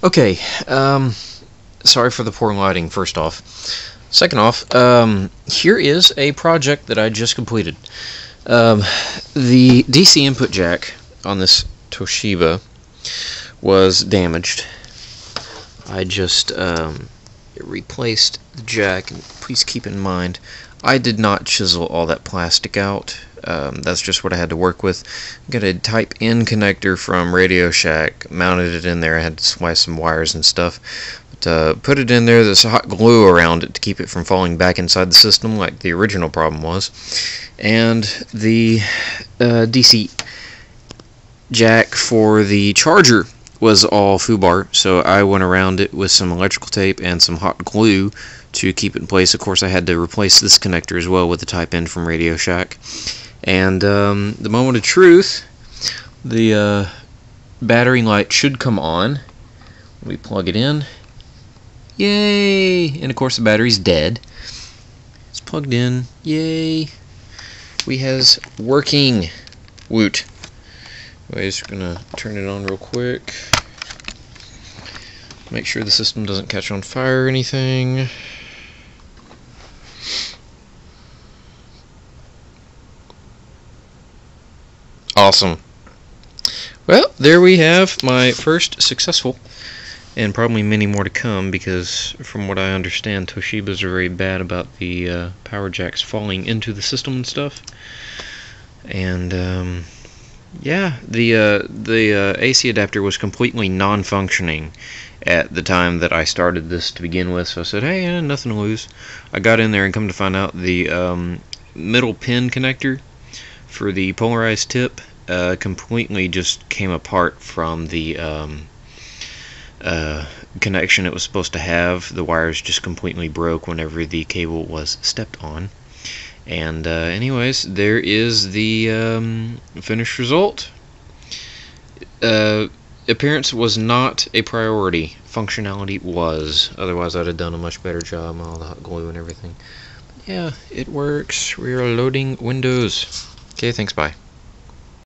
Okay, sorry for the poor lighting, first off. Second off, here is a project that I just completed. The DC input jack on this Toshiba was damaged. I just replaced the jack, and please keep in mind, I did not chisel all that plastic out. That's just what I had to work with. Got a Type N connector from Radio Shack, mounted it in there. I had to splice some wires and stuff. But put it in there, there's hot glue around it to keep it from falling back inside the system like the original problem was. And the DC jack for the charger was all foobar, so I went around it with some electrical tape and some hot glue to keep it in place. Of course, I had to replace this connector as well with the Type N from Radio Shack. And the moment of truth, the battery light should come on. We plug it in. Yay! And of course the battery's dead. It's plugged in. Yay! We has working. Woot. Anyways, we're gonna turn it on real quick. Make sure the system doesn't catch on fire or anything. Awesome. Well, there we have my first successful, and probably many more to come, because from what I understand, Toshibas are very bad about the power jacks falling into the system and stuff. And yeah, the AC adapter was completely non-functioning at the time that I started this to begin with, so I said, hey, nothing to lose. I got in there and come to find out the middle pin connector for the polarized tip completely just came apart from the connection it was supposed to have. The wires just completely broke whenever the cable was stepped on. And anyways, there is the finished result. Appearance was not a priority. Functionality was. Otherwise, I'd have done a much better job on all the hot glue and everything. But yeah, it works. We are loading Windows. Okay, thanks, bye.